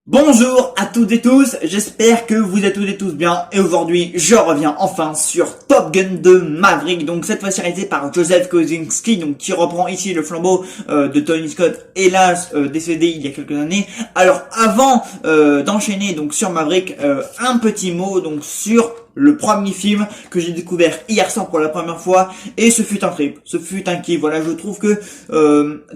Bonjour à toutes et tous, j'espère que vous êtes toutes et tous bien et aujourd'hui je reviens enfin sur Top Gun de Maverick, donc cette fois-ci réalisé par Joseph Kosinski, donc qui reprend ici le flambeau de Tony Scott, hélas décédé il y a quelques années. Alors avant d'enchaîner donc sur Maverick, un petit mot donc sur le premier film que j'ai découvert hier soir pour la première fois et ce fut un trip, ce fut un kiff. Voilà, je trouve que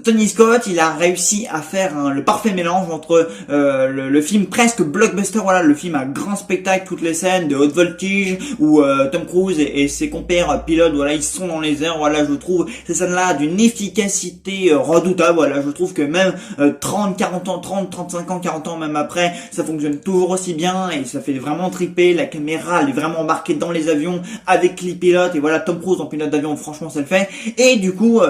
Tony Scott il a réussi à faire le parfait mélange entre le film presque blockbuster, voilà, le film à grand spectacle, toutes les scènes de haute voltige où Tom Cruise et ses compères pilotes, voilà, ils sont dans les airs, voilà, je trouve ces scènes-là d'une efficacité redoutable. Voilà, je trouve que même 35 ans, 40 ans même après, ça fonctionne toujours aussi bien et ça fait vraiment triper. La caméra elle est vraiment embarquée dans les avions avec les pilotes et voilà, Tom Cruise en pilote d'avion, franchement ça le fait. Et du coup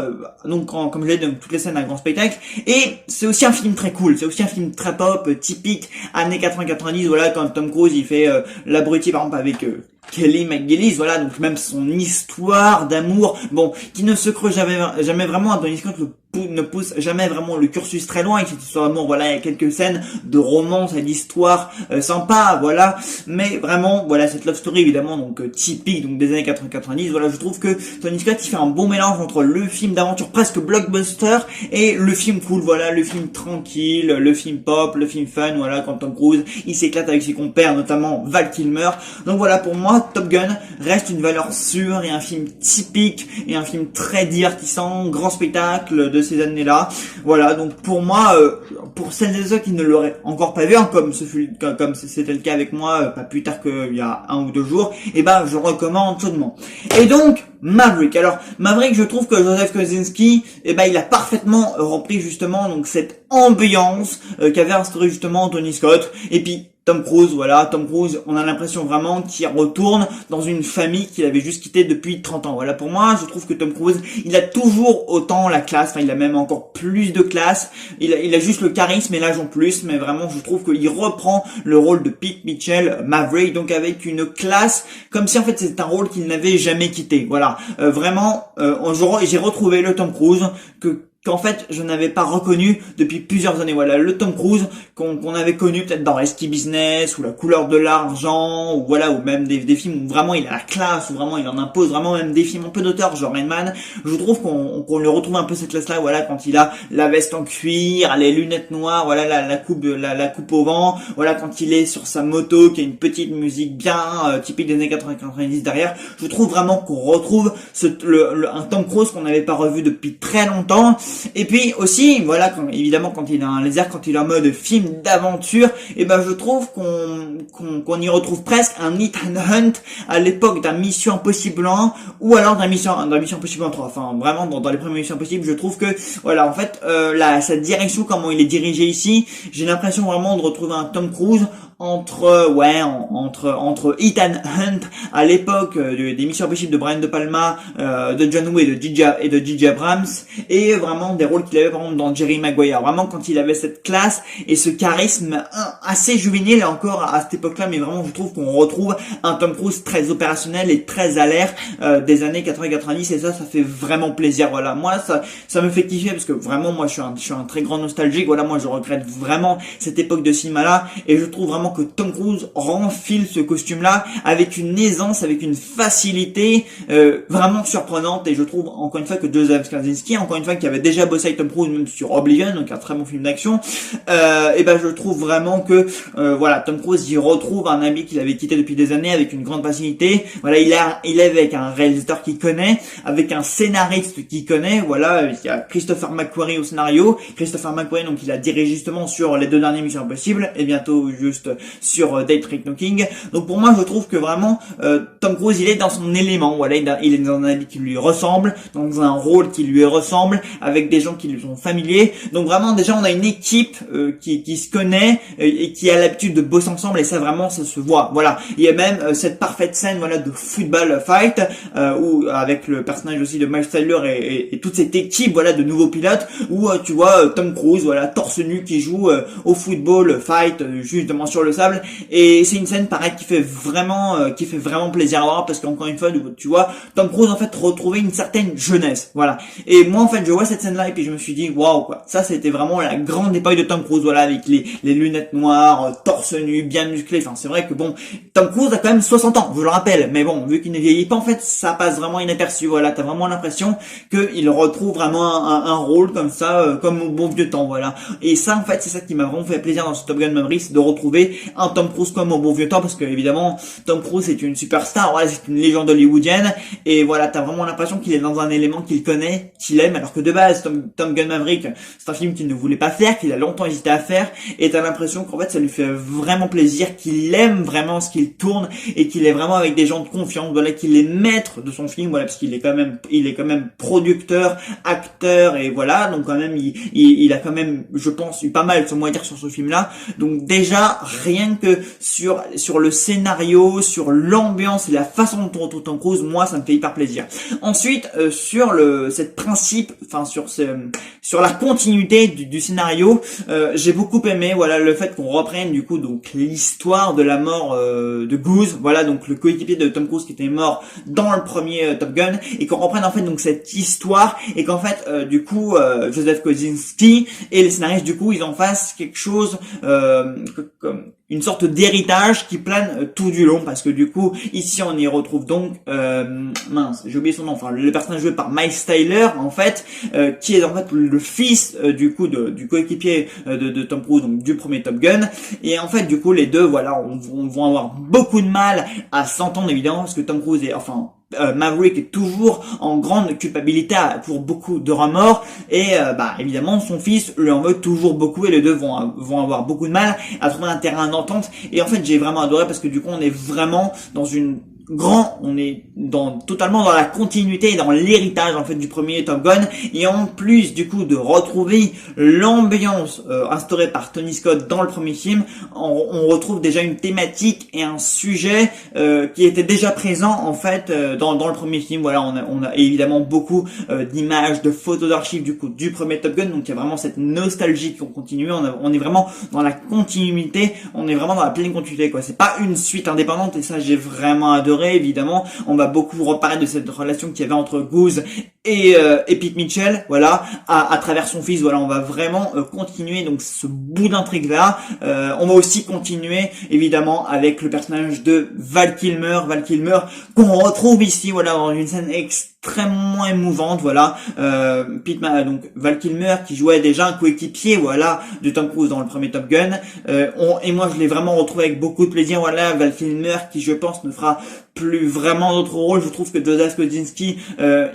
donc comme je l'ai dit, donc toutes les scènes à grand spectacle, et c'est aussi un film très cool, c'est aussi un film très pop, typique années 80-90, voilà, quand Tom Cruise il fait l'abruti par exemple avec Kelly McGillis, voilà, donc même son histoire d'amour, bon, qui ne se creuse jamais vraiment, Tony Scott ne pousse jamais vraiment le cursus très loin avec cette histoire d'amour, voilà, il y a quelques scènes de romance et d'histoire sympa, voilà, mais vraiment, voilà, cette love story évidemment, donc typique donc des années 80-90, voilà, je trouve que Tony Scott il fait un bon mélange entre le film d'aventure presque blockbuster et le film cool, voilà, le film tranquille, le film pop, le film fun, voilà, quand Tom Cruise il s'éclate avec ses compères, notamment Val Kilmer. Donc voilà, pour moi Top Gun reste une valeur sûre et un film typique et un film très divertissant, grand spectacle de ces années-là. Voilà, donc pour moi, pour celles et ceux qui ne l'auraient encore pas vu, hein, comme c'était le cas avec moi, pas plus tard qu'il y a 1 ou 2 jours, et ben je recommande chaudement. Et donc Maverick. Alors Maverick, je trouve que Joseph Kosinski, il a parfaitement repris justement donc cette ambiance qu'avait instauré justement Tony Scott. Et puis Tom Cruise, voilà, Tom Cruise, on a l'impression vraiment qu'il retourne dans une famille qu'il avait juste quittée depuis 30 ans. Voilà, pour moi, je trouve que Tom Cruise, il a toujours autant la classe, enfin, il a même encore plus de classe. Il a juste le charisme et l'âge en plus, mais vraiment, je trouve qu'il reprend le rôle de Pete Mitchell, Maverick, donc avec une classe, comme si en fait c'était un rôle qu'il n'avait jamais quitté. Voilà, vraiment, j'ai retrouvé le Tom Cruise qu'en fait je n'avais pas reconnu depuis plusieurs années. Voilà, le Tom Cruise qu'on avait connu peut-être dans Risky Business ou La couleur de l'argent, ou voilà, ou même des films où vraiment il a la classe, où vraiment il en impose, vraiment même des films un peu d'auteur genre Rain Man. Je trouve qu'on lui retrouve un peu cette classe là, voilà, quand il a la veste en cuir, les lunettes noires, voilà, la coupe au vent, voilà, quand il est sur sa moto qui a une petite musique bien typique des années 80-90 derrière. Je trouve vraiment qu'on retrouve un Tom Cruise qu'on n'avait pas revu depuis très longtemps. Et puis aussi, voilà, évidemment quand il a un laser, quand il est en mode film d'aventure, et ben je trouve qu'on y retrouve presque un Ethan Hunt à l'époque d'un Mission Impossible 1 ou alors d'un Mission Impossible 3. Enfin vraiment dans les premières Missions Impossibles, je trouve que voilà, en fait sa direction, comment il est dirigé ici, j'ai l'impression vraiment de retrouver un Tom Cruise entre Ethan Hunt à l'époque des Missions Impossibles de Brian De Palma, de John Woo et de J.J. Abrams, et vraiment des rôles qu'il avait par exemple dans Jerry Maguire, vraiment quand il avait cette classe et ce charisme assez juvénile encore à cette époque-là, mais vraiment je trouve qu'on retrouve un Tom Cruise très opérationnel et très à l'air des années 80-90, et ça fait vraiment plaisir. Voilà, moi ça me fait kiffer parce que vraiment moi je suis un très grand nostalgique. Voilà, moi je regrette vraiment cette époque de cinéma là, et je trouve vraiment que Tom Cruise renfile ce costume là avec une aisance, avec une facilité vraiment surprenante. Et je trouve encore une fois que Joseph Kosinski, encore une fois qui avait déjà bossé avec Tom Cruise même sur Oblivion, donc un très bon film d'action, et ben je trouve vraiment que voilà, Tom Cruise il retrouve un ami qu'il avait quitté depuis des années avec une grande facilité. Voilà, il est avec un réalisateur qu'il connaît, avec un scénariste qu'il connaît. Voilà, il y a Christopher McQuarrie au scénario. Christopher McQuarrie, donc il a dirigé justement sur les 2 dernières Missions Impossibles et bientôt juste sur Day Trick Knocking. Donc pour moi je trouve que vraiment Tom Cruise il est dans son élément. Voilà, il est dans un habit qui lui ressemble, dans un rôle qui lui ressemble, avec des gens qui lui sont familiers. Donc vraiment déjà on a une équipe qui se connaît et qui a l'habitude de bosser ensemble, et ça vraiment ça se voit. Voilà, il y a même cette parfaite scène, voilà, de football fight où avec le personnage aussi de Miles Teller et toute cette équipe, voilà, de nouveaux pilotes, où tu vois Tom Cruise, voilà, torse nu qui joue au football fight justement sur le sable, et c'est une scène pareil qui fait vraiment plaisir à voir, parce qu'encore une fois, tu vois Tom Cruise en fait retrouver une certaine jeunesse, voilà. Et moi en fait je vois cette scène là et puis je me suis dit waouh quoi, ça c'était vraiment la grande époque de Tom Cruise, voilà, avec les lunettes noires, torse nu, bien musclé. Enfin c'est vrai que bon, Tom Cruise a quand même 60 ans, je le rappelle, mais bon, vu qu'il ne vieillit pas en fait, ça passe vraiment inaperçu, voilà. T'as vraiment l'impression qu'il retrouve vraiment un rôle comme ça, comme au bon vieux temps, voilà. Et ça en fait c'est ça qui m'a vraiment fait plaisir dans ce Top Gun Maverick, de retrouver un Tom Cruise comme au bon vieux temps, parce que évidemment Tom Cruise est une superstar, voilà, c'est une légende hollywoodienne, et voilà, t'as vraiment l'impression qu'il est dans un élément qu'il connaît, qu'il aime, alors que de base Top Gun Maverick c'est un film qu'il ne voulait pas faire, qu'il a longtemps hésité à faire, et t'as l'impression qu'en fait ça lui fait vraiment plaisir, qu'il aime vraiment ce qu'il tourne, et qu'il est vraiment avec des gens de confiance, voilà, qu'il est maître de son film, voilà, parce qu'il est quand même producteur, acteur, et voilà, donc quand même il a quand même, je pense, eu pas mal de son mot à dire sur ce film là. Donc déjà rien que sur le scénario, sur l'ambiance et la façon dont on retrouve Tom Cruise, moi ça me fait hyper plaisir. Ensuite sur cette principe, enfin sur la continuité du scénario, j'ai beaucoup aimé, voilà, le fait qu'on reprenne du coup donc l'histoire de la mort de Goose, voilà, donc le coéquipier de Tom Cruise qui était mort dans le premier Top Gun, et qu'on reprenne en fait donc cette histoire, et qu'en fait du coup Joseph Kosinski et les scénaristes du coup ils en fassent quelque chose comme une sorte d'héritage qui plane tout du long, parce que du coup ici on y retrouve donc j'ai oublié son nom, enfin le personnage joué par Miles Tyler en fait, qui est en fait le fils du coup du coéquipier de Tom Cruise, donc du premier Top Gun. Et en fait du coup les deux, voilà, vont avoir beaucoup de mal à s'entendre évidemment, parce que Tom Cruise est, enfin Maverick est toujours en grande culpabilité pour beaucoup de remords, et évidemment son fils lui en veut toujours beaucoup, et les deux vont avoir beaucoup de mal à trouver un terrain d'entente. Et en fait j'ai vraiment adoré, parce que du coup on est vraiment dans on est totalement dans la continuité et dans l'héritage en fait du premier Top Gun, et en plus du coup de retrouver l'ambiance instaurée par Tony Scott dans le premier film, on retrouve déjà une thématique et un sujet qui était déjà présent en fait dans le premier film. Voilà, on a évidemment beaucoup d'images, de photos d'archives du coup du premier Top Gun, donc il y a vraiment cette nostalgie qui continue. On est vraiment dans la continuité, on est vraiment dans la pleine continuité quoi. C'est pas une suite indépendante, et ça j'ai vraiment adoré. Évidemment, on va beaucoup reparler de cette relation qu'il y avait entre Goose et Pete Mitchell, voilà, à travers son fils. Voilà, on va vraiment continuer donc ce bout d'intrigue là. On va aussi continuer évidemment avec le personnage de Val Kilmer qu'on retrouve ici, voilà, dans une scène extrêmement émouvante, voilà. Donc Val Kilmer qui jouait déjà un coéquipier, voilà, de Tom Cruise dans le premier Top Gun, et moi je l'ai vraiment retrouvé avec beaucoup de plaisir, voilà. Val Kilmer qui, je pense, ne fera plus vraiment d'autres rôles. Je trouve que Joseph Kosinski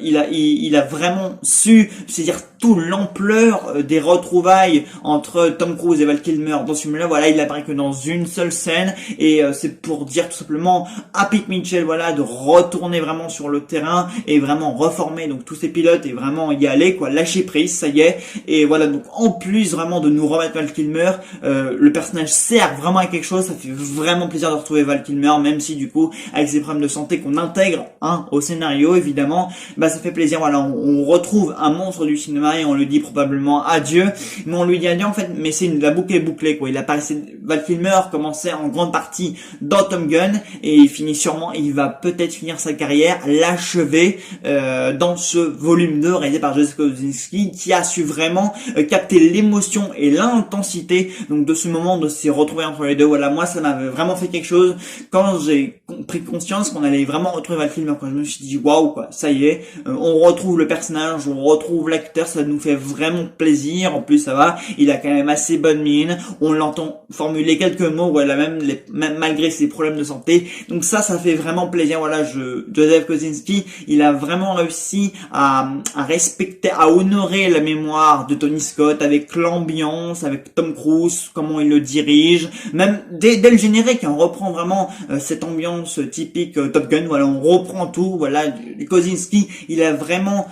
il a vraiment su saisir toute l'ampleur des retrouvailles entre Tom Cruise et Val Kilmer dans ce film-là. Voilà, il apparaît que dans une seule scène, et c'est pour dire tout simplement à Pete Mitchell, voilà, de retourner vraiment sur le terrain et vraiment reformer donc tous ces pilotes, et vraiment y aller quoi, lâcher prise, ça y est. Et voilà, donc en plus vraiment de nous remettre Val Kilmer, le personnage sert vraiment à quelque chose. Ça fait vraiment plaisir de retrouver Val Kilmer, même si du coup avec ses problèmes de santé qu'on intègre au scénario évidemment, ça fait plaisir. Voilà, on retrouve un monstre du cinéma, et on lui dit probablement adieu, mais on lui dit adieu en fait, mais c'est la boucle est bouclée quoi. Il apparaissait, Val Kilmer commençait en grande partie dans Top Gun, et il va peut-être finir sa carrière, l'achever dans ce volume 2 réalisé par Joseph Kosinski, qui a su vraiment capter l'émotion et l'intensité donc de ce moment, de s'y retrouver entre les deux. Voilà, moi ça m'avait vraiment fait quelque chose quand j'ai pris conscience qu'on allait vraiment retrouver Val Kilmer, quand je me suis dit waouh quoi, ça y est, on retrouve le personnage, on retrouve l'acteur, ça nous fait vraiment plaisir. En plus ça va, il a quand même assez bonne mine, on l'entend formuler quelques mots, voilà, même malgré ses problèmes de santé, donc ça fait vraiment plaisir. Voilà, Joseph Kosinski, il a vraiment réussi à respecter, à honorer la mémoire de Tony Scott avec l'ambiance, avec Tom Cruise, comment il le dirige, même dès le générique, on reprend vraiment cette ambiance typique Top Gun. Voilà, on reprend tout. Voilà, Kosinski, il a vraiment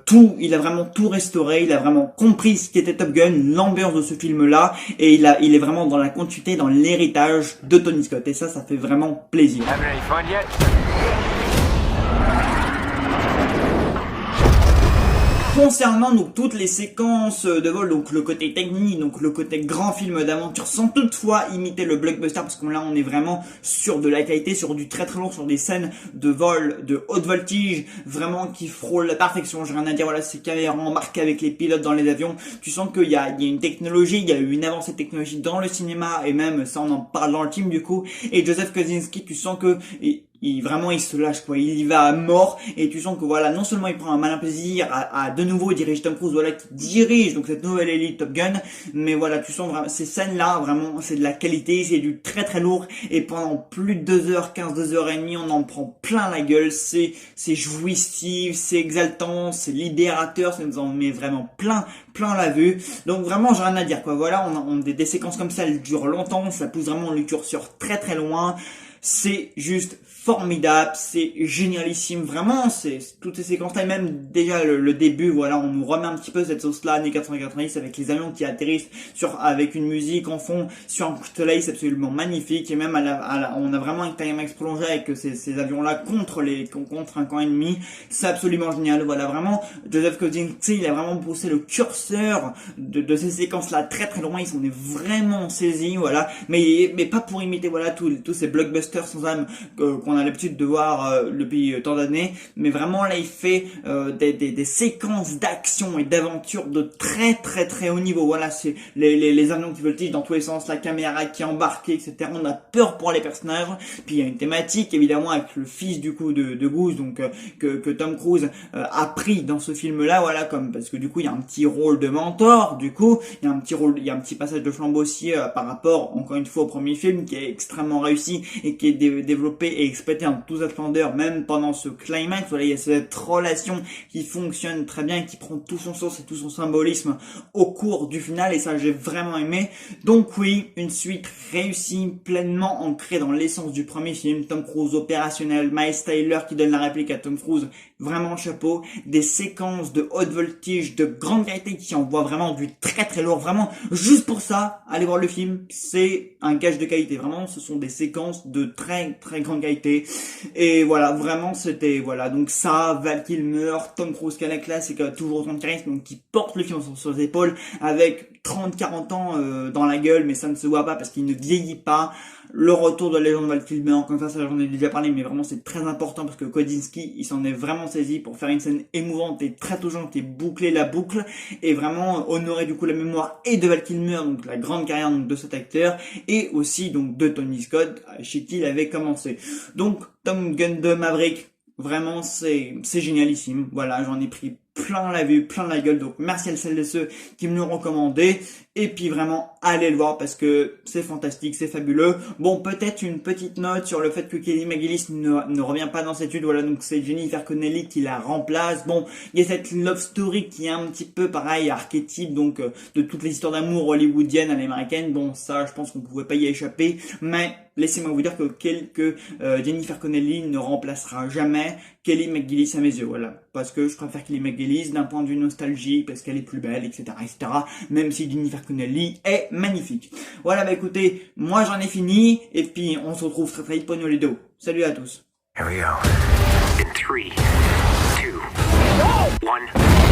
tout restauré, il a vraiment compris ce qu'était Top Gun, l'ambiance de ce film-là, et il est vraiment dans la continuité, dans l'héritage de Tony Scott, et ça fait vraiment plaisir. Concernant donc toutes les séquences de vol, donc le côté technique, donc le côté grand film d'aventure, sans toutefois imiter le blockbuster, parce que là on est vraiment sur de la qualité, sur du très très lourd, sur des scènes de vol de haute voltige, vraiment qui frôlent la perfection. J'ai rien à dire, voilà, ces caméras embarquées avec les pilotes dans les avions, tu sens qu'il y a une technologie, il y a eu une avancée technologique dans le cinéma, et même ça on en parle dans le film du coup, et Joseph Kosinski, tu sens que vraiment il se lâche quoi, il y va à mort, et tu sens que voilà, non seulement il prend un malin plaisir à de nouveau diriger Tom Cruise, voilà, qui dirige donc cette nouvelle élite Top Gun, mais voilà, tu sens vraiment ces scènes là, vraiment c'est de la qualité, c'est du très très lourd, et pendant plus de 2h15, 2h30 on en prend plein la gueule, c'est jouissif, c'est exaltant, c'est libérateur, ça nous en met vraiment plein la vue. Donc vraiment j'ai rien à dire quoi, voilà, on des séquences comme ça, elles durent longtemps, ça pousse vraiment le curseur très très loin. C'est juste formidable, c'est génialissime, vraiment, c'est toutes ces séquences-là, et même déjà le début, voilà, on nous remet un petit peu cette sauce-là, années 490, avec les avions qui atterrissent avec une musique en fond, sur un coup de soleil, c'est absolument magnifique, et même on a vraiment un climax prolongé avec ces avions-là contre un camp ennemi, c'est absolument génial, voilà, vraiment, Joseph Kosinski, il a vraiment poussé le curseur de ces séquences-là très très loin, ils s'en est vraiment saisis, voilà, mais pas pour imiter, voilà, tous ces blockbusters sans âme qu'on a l'habitude de voir depuis tant d'années, mais vraiment là il fait des séquences d'action et d'aventure de très très très haut niveau. Voilà, c'est les avions qui voltigent dans tous les sens, la caméra qui est embarquée, etc. On a peur pour les personnages, puis il y a une thématique évidemment avec le fils du coup de Goose, donc que Tom Cruise a pris dans ce film là, voilà, comme parce que du coup il y a un petit rôle de mentor, du coup il y a un petit passage de flambeau aussi par rapport encore une fois au premier film qui est extrêmement réussi et qui est développé et exploité en toute sa splendeur, même pendant ce climax. Voilà, il y a cette relation qui fonctionne très bien, qui prend tout son sens et tout son symbolisme au cours du final, et ça j'ai vraiment aimé. Donc oui, une suite réussie, pleinement ancrée dans l'essence du premier film. Tom Cruise opérationnel, Miles Taylor qui donne la réplique à Tom Cruise, vraiment chapeau. Des séquences de haute voltige de grande qualité qui envoient vraiment du très très lourd, vraiment juste pour ça, allez voir le film, c'est un gage de qualité, vraiment ce sont des séquences de très très grande qualité, et voilà, vraiment c'était, voilà, donc ça, Val Kilmer, Tom Cruise qui a la classe et qui a toujours autant de charisme, donc qui porte le film sur ses épaules avec 30-40 ans dans la gueule, mais ça ne se voit pas parce qu'il ne vieillit pas. Le retour de la légende de Val Kilmer, comme ça j'en ai déjà parlé, mais vraiment c'est très important parce que Kosinski il s'en est vraiment saisi pour faire une scène émouvante et très touchante et boucler la boucle, et vraiment honorer du coup la mémoire et de Val Kilmer, donc la grande carrière donc de cet acteur, et aussi donc de Tony Scott chez qui il avait commencé. Donc Top Gun 2 Maverick, vraiment c'est génialissime, voilà, j'en ai pris plein la vue, plein la gueule, donc merci à celles de ceux qui me l'ont recommandé, et puis vraiment allez le voir parce que c'est fantastique, c'est fabuleux. Bon, peut-être une petite note sur le fait que Kelly McGillis ne revient pas dans cette étude, voilà, donc c'est Jennifer Connelly qui la remplace. Bon, il y a cette love story qui est un petit peu pareil, archétype donc de toutes les histoires d'amour hollywoodiennes à l'américaine. Bon, ça je pense qu'on pouvait pas y échapper, mais laissez-moi vous dire que Jennifer Connelly ne remplacera jamais Kelly McGillis à mes yeux, voilà, parce que je préfère Kelly McGillis d'un point de vue nostalgique, parce qu'elle est plus belle, etc., même si Jennifer Connelly est magnifique. Voilà, bah écoutez, moi j'en ai fini, et puis on se retrouve très très vite pour une nouvelle vidéo. Salut à tous. Here we go. In 3, 2, 1.